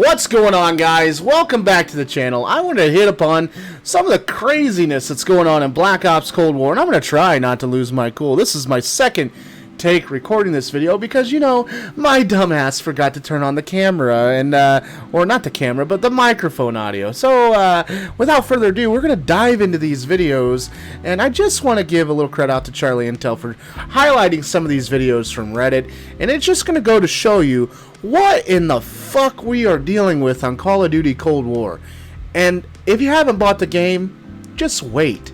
What's going on, guys? Welcome back to the channel. I want to hit upon some of the craziness that's going on in Black Ops Cold War, and I'm going to try not to lose my cool. This is my second take recording this video because, you know, my dumbass forgot to turn on the camera, and or not the camera, but the microphone audio. So, without further ado, we're going to dive into these videos, and I just want to give a little credit out to Charlie Intel for highlighting some of these videos from Reddit, and it's just going to go to show you what in the fuck we are dealing with on Call of Duty Cold War. And if you haven't bought the game, just wait.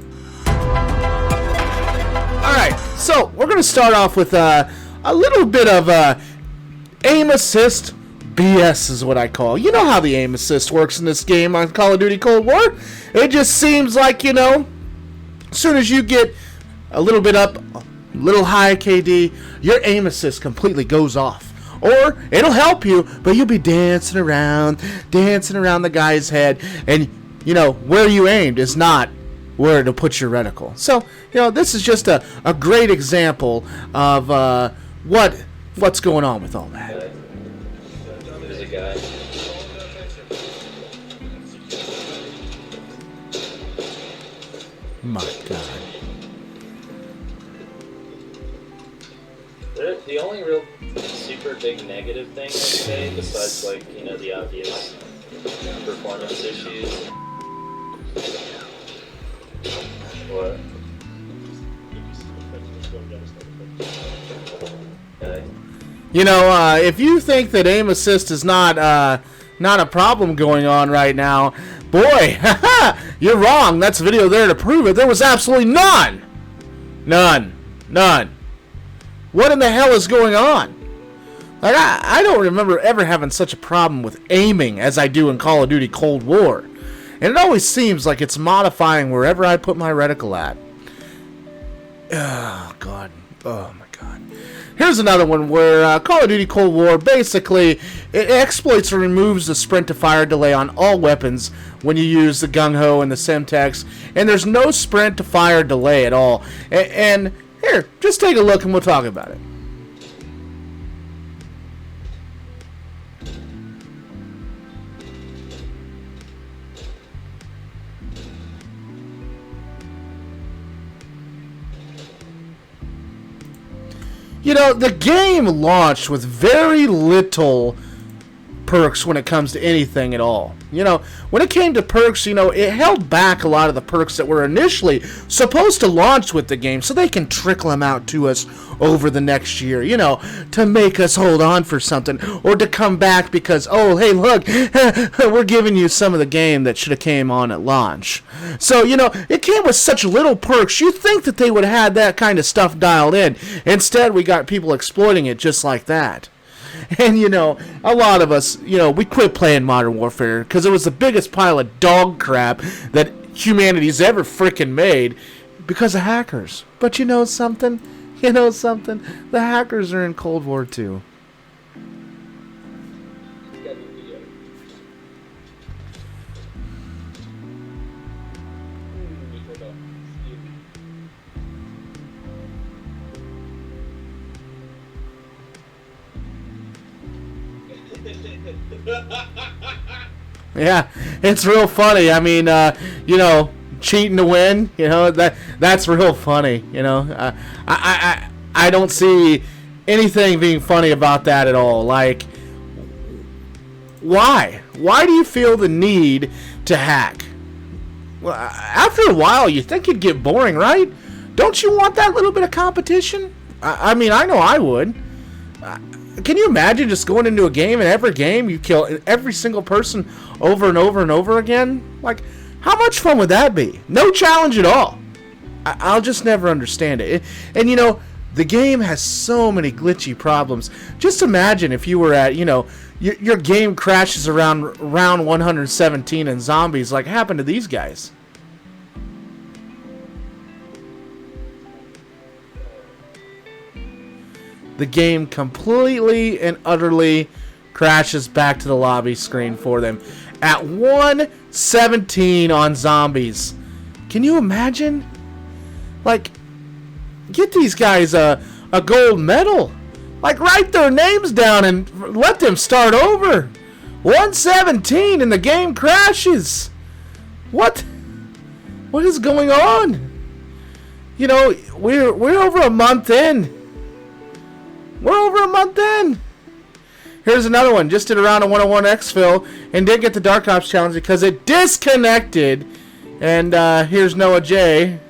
Alright, so we're going to start off with a little bit of aim assist BS is what I call. You know how the aim assist works in this game on Call of Duty Cold War? It just seems like, you know, as soon as you get a little bit up, a little high KD, your aim assist completely goes off. Or it'll help you, but you'll be dancing around the guy's head, and you know where you aimed is not where to put your reticle. So you know this is just a great example of what's going on with all that. There's a guy. My God. The only real super big negative thing I'd say, besides like, you know, the obvious performance issues. What? Okay. You know, if you think that aim assist is not a problem going on right now, boy, you're wrong. That's a video there to prove it. There was absolutely none. None. What in the hell is going on? Like, I don't remember ever having such a problem with aiming as I do in Call of Duty Cold War. And it always seems like it's modifying wherever I put my reticle at. Oh, God. Oh, my God. Here's another one where Call of Duty Cold War, basically, it exploits or removes the sprint to fire delay on all weapons when you use the gung-ho and the Semtex. And there's no sprint to fire delay at all. And here, just take a look and we'll talk about it. You know, the game launched with very little perks when it comes to anything at all. You know, when it came to perks, you know, it held back a lot of the perks that were initially supposed to launch with the game so they can trickle them out to us over the next year, you know, to make us hold on for something, or to come back because, oh, hey, look, we're giving you some of the game that should have came on at launch. So, you know, it came with such little perks, you'd think that they would have had that kind of stuff dialed in. Instead, we got people exploiting it just like that. And, you know, a lot of us, you know, we quit playing Modern Warfare because it was the biggest pile of dog crap that humanity's ever frickin' made because of hackers. But you know something? You know something? The hackers are in Cold War too. Yeah, it's real funny. I mean, you know, cheating to win, you know, that's real funny, you know. I don't see anything being funny about that at all. Like, why? Why do you feel the need to hack? Well, after a while, you think it'd get boring, right? Don't you want that little bit of competition? I mean, I know I would. Can you imagine just going into a game, and every game you kill every single person over and over and over again? Like, how much fun would that be? No challenge at all. I'll just never understand it. And, you know, the game has so many glitchy problems. Just imagine if you were at, you know, your game crashes around round 117 in zombies like happened to these guys. The game completely and utterly crashes back to the lobby screen for them at 117 on zombies. Can you imagine? Like, get these guys a gold medal. Like, write their names down and let them start over. 117 and the game crashes. What? What is going on? You know, we're over a month in. We're over a month in. Here's another one. Just did a round of 101 exfil and didn't get the Dark Ops challenge because it disconnected. And here's Noah J.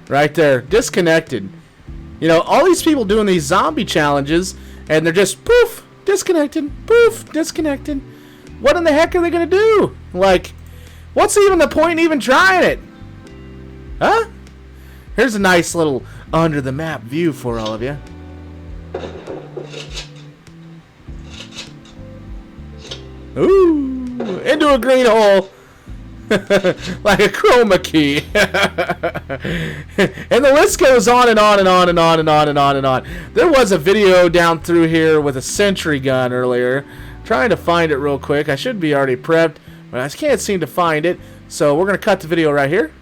Right there. Disconnected. You know, all these people doing these zombie challenges, and they're just poof, disconnected, poof, disconnected. What in the heck are they going to do? Like, what's even the point in even trying it? Huh? Here's a nice little under the map view for all of you. Ooh, into a green hole. Like a chroma key. And the list goes on and on and on and on and on and on and on. There was a video down through here with a sentry gun earlier. Trying to find it real quick. I should be already prepped, but I can't seem to find it. So we're going to cut the video right here.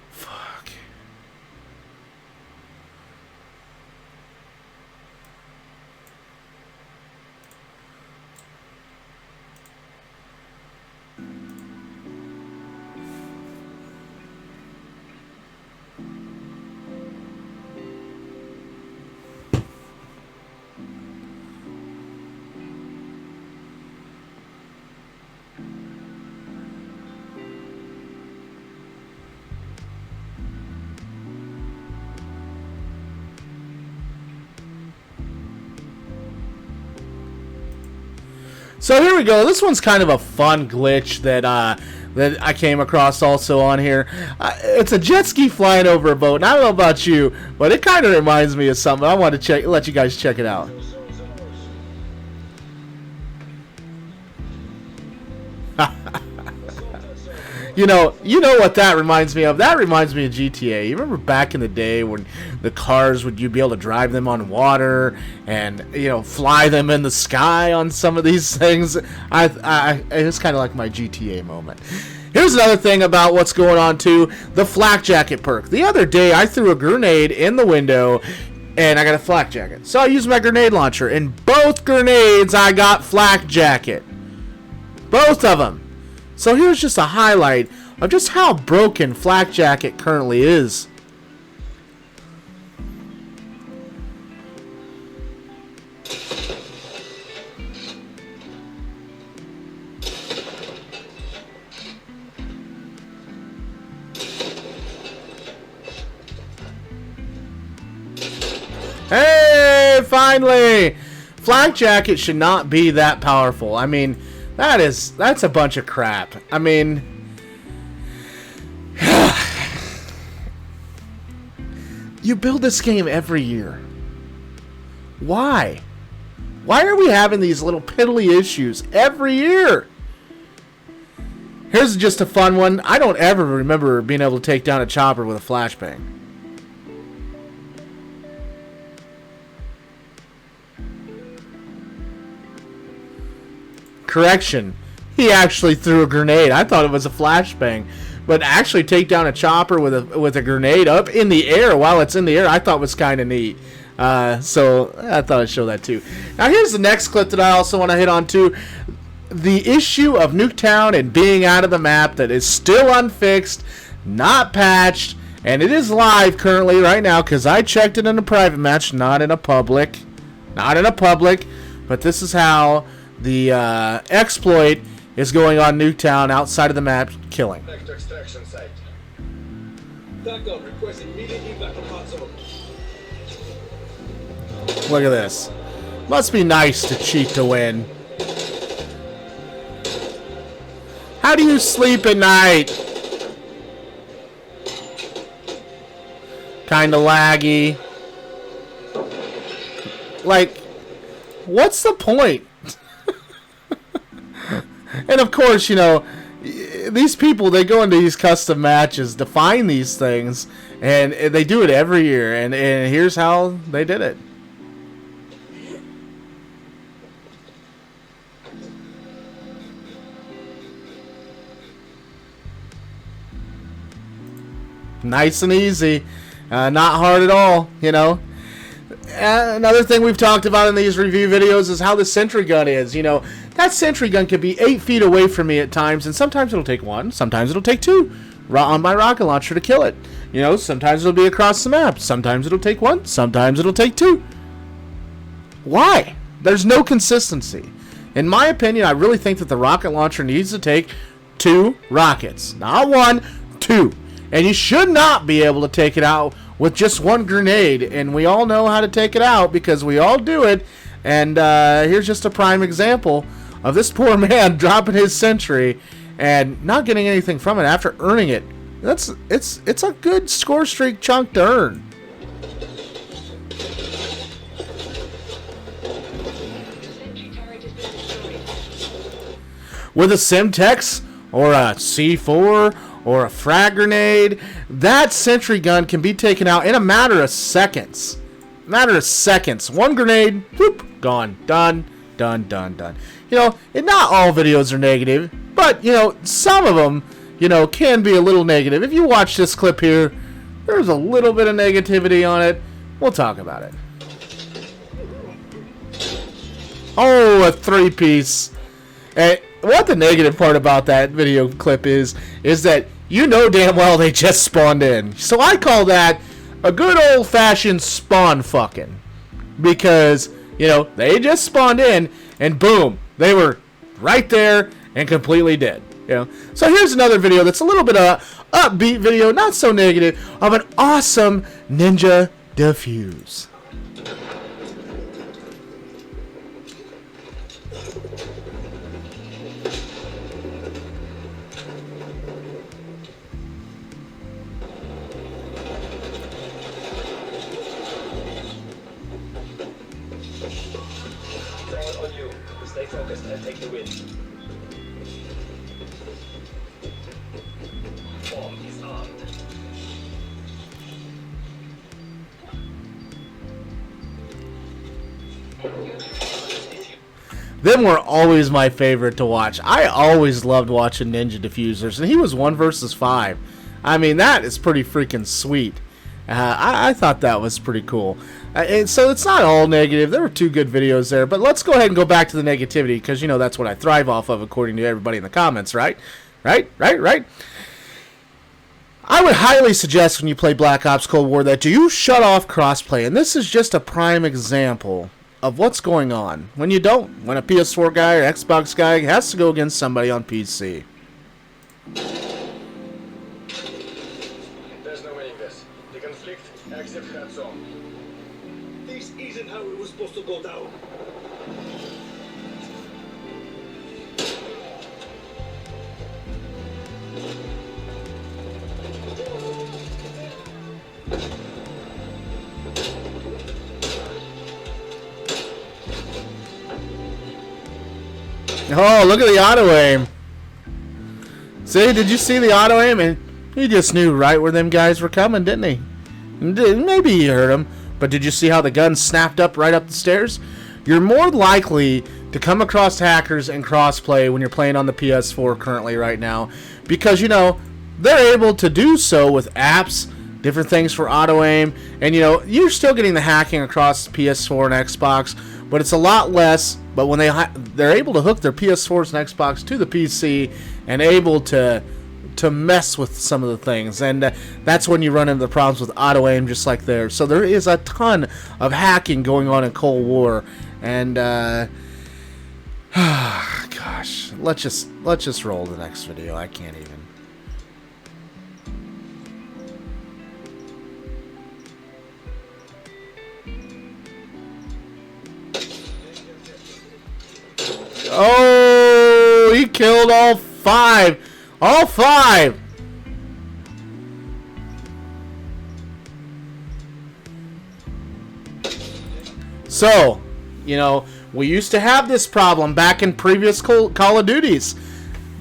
Fuck. So here we go. This one's kind of a fun glitch that that I came across also on here. It's a jet ski flying over a boat. And I don't know about you, but it kind of reminds me of something. I want to let you guys check it out. You know what that reminds me of? That reminds me of GTA. You remember back in the day when the cars you'd be able to drive them on water and fly them in the sky on some of these things. It's kind of like my GTA moment. Here's another thing about what's going on too: the flak jacket perk. The other day I threw a grenade in the window and I got a flak jacket. So I used my grenade launcher. In both grenades I got flak jacket. Both of them. So here's just a highlight of just how broken flak jacket currently is. Hey, finally! Flak jacket should not be that powerful. I mean, that's a bunch of crap. I mean, you build this game every year. Why? Why are we having these little piddly issues every year? Here's just a fun one. I don't ever remember being able to take down a chopper with a flashbang. Correction, he actually threw a grenade. I thought it was a flashbang, but actually take down a chopper with a grenade up in the air while it's in the air, I thought was kind of neat. So I thought I'd show that too. Now here's the next clip that I also want to hit on too. The issue of Nuketown and being out of the map that is still unfixed, not patched, and it is live currently right now because I checked it in a private match, not in a public. Not in a public, but this is how the exploit is going on Nuketown outside of the map, killing. Next extraction site. Backup, request immediate evac from hot zone. Look at this. Must be nice to cheat to win. How do you sleep at night? Kinda laggy. Like, what's the point? And of course, these people, they go into these custom matches to find these things, and they do it every year, and here's how they did it. Nice and easy. Not hard at all, you know. Another thing we've talked about in these review videos is how the sentry gun is. You know, that sentry gun could be 8 feet away from me at times, and sometimes it'll take 1, sometimes it'll take 2 on my rocket launcher to kill it. You know, sometimes it'll be across the map, sometimes it'll take 1, sometimes it'll take 2. Why? There's no consistency. In my opinion, I really think that the rocket launcher needs to take 2 rockets. Not 1, 2. And you should not be able to take it out with just 1 grenade. And we all know how to take it out because we all do it. And here's just a prime example of this poor man dropping his sentry and not getting anything from it after earning it. It's a good score streak chunk to earn. With a Simtex or a C4 or a frag grenade, that sentry gun can be taken out in a matter of seconds. 1 grenade, whoop, gone, done. You know, and not all videos are negative, but, you know, some of them, you know, can be a little negative. If you watch this clip here, there's a little bit of negativity on it. We'll talk about it. Oh, a 3-piece. And what the negative part about that video clip is that you know damn well they just spawned in. So I call that a good old-fashioned spawn fucking. Because, you know, they just spawned in and boom, they were right there and completely dead. You know? So here's another video that's a little bit of upbeat video, not so negative, of an awesome ninja defuse. On you. Stay focused and take the win. Bomb is armed. Them were always my favorite to watch. I always loved watching Ninja Diffusers, and he was 1 versus 5. I mean, that is pretty freaking sweet. I thought that was pretty cool. And so it's not all negative. There were 2 good videos there, but let's go ahead and go back to the negativity because, you know, that's what I thrive off of according to everybody in the comments, right? Right? I would highly suggest when you play Black Ops Cold War that you shut off crossplay, and this is just a prime example of what's going on when you don't. When a PS4 guy or Xbox guy has to go against somebody on PC. There's no winning this. The conflict, exit that zone. This isn't how it was supposed to go down. Oh, look at the auto aim. See, did you see the auto aim? And he just knew right where them guys were coming, didn't he? Maybe he heard them, but did you see how the gun snapped up right up the stairs? You're more likely to come across hackers and crossplay when you're playing on the PS4 currently right now because, you know, they're able to do so with apps, different things for auto aim, and, you know, you're still getting the hacking across PS4 and Xbox, but it's a lot less. But when they're able to hook their PS4s and Xbox to the PC and able to mess with some of the things, and that's when you run into the problems with auto aim, just like there. So there is a ton of hacking going on in Cold War, and gosh, let's just roll the next video. I can't even. Oh, he killed all 5. All 5. So, you know, we used to have this problem back in previous Call of Duties.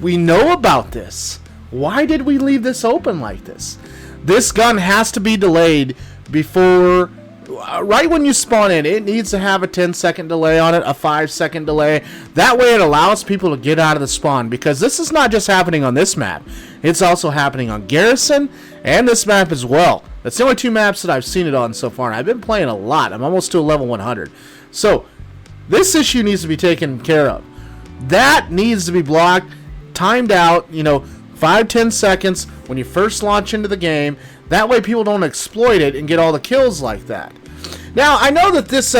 We know about this. Why did we leave this open like this? This gun has to be delayed before right when you spawn in, it needs to have a 10-second delay on it, a 5-second delay. That way it allows people to get out of the spawn, because this is not just happening on this map. It's also happening on Garrison and this map as well. That's the only 2 maps that I've seen it on so far. I've been playing a lot. I'm almost to a level 100. So this issue needs to be taken care of. That needs to be blocked, timed out, 5-10 seconds when you first launch into the game. That way people don't exploit it and get all the kills like that. Now, I know that this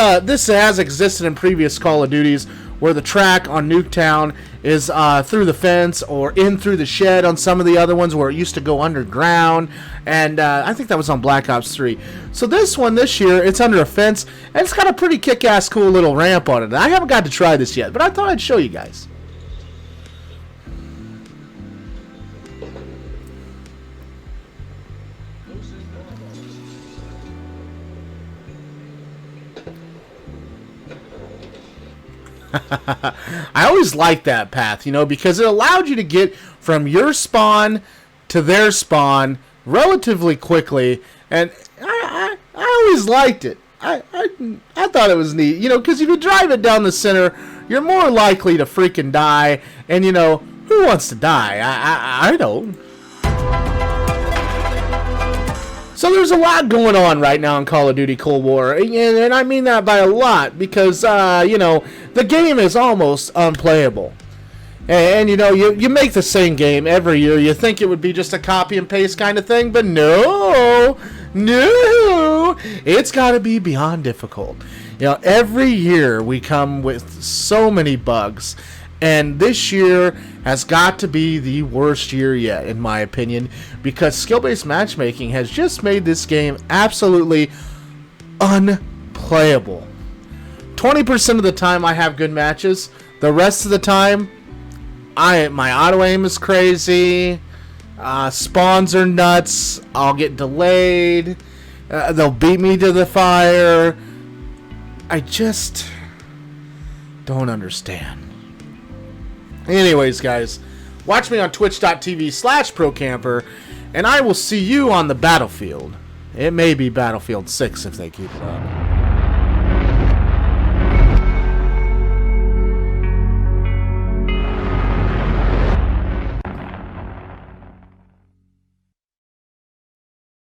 has existed in previous Call of Duties, where the track on Nuketown is through the fence or in through the shed on some of the other ones, where it used to go underground. And I think that was on Black Ops 3. So this one this year, it's under a fence, and it's got a pretty kick-ass cool little ramp on it. I haven't got to try this yet, but I thought I'd show you guys. I always liked that path, because it allowed you to get from your spawn to their spawn relatively quickly, and I always liked it. I thought it was neat, because if you drive it down the center, you're more likely to freaking die, and who wants to die? I don't. So there's a lot going on right now in Call of Duty Cold War, and I mean that by a lot, because, the game is almost unplayable. And you make the same game every year. You think it would be just a copy and paste kind of thing, but no, it's got to be beyond difficult. Every year we come with so many bugs, and this year has got to be the worst year yet, in my opinion, because skill-based matchmaking has just made this game absolutely unplayable. 20% of the time I have good matches. The rest of the time, my auto-aim is crazy. Spawns are nuts. I'll get delayed. They'll beat me to the fire. I just don't understand. Anyways, guys, watch me on twitch.tv/Procampar, and I will see you on the battlefield. It may be Battlefield 6 if they keep it up.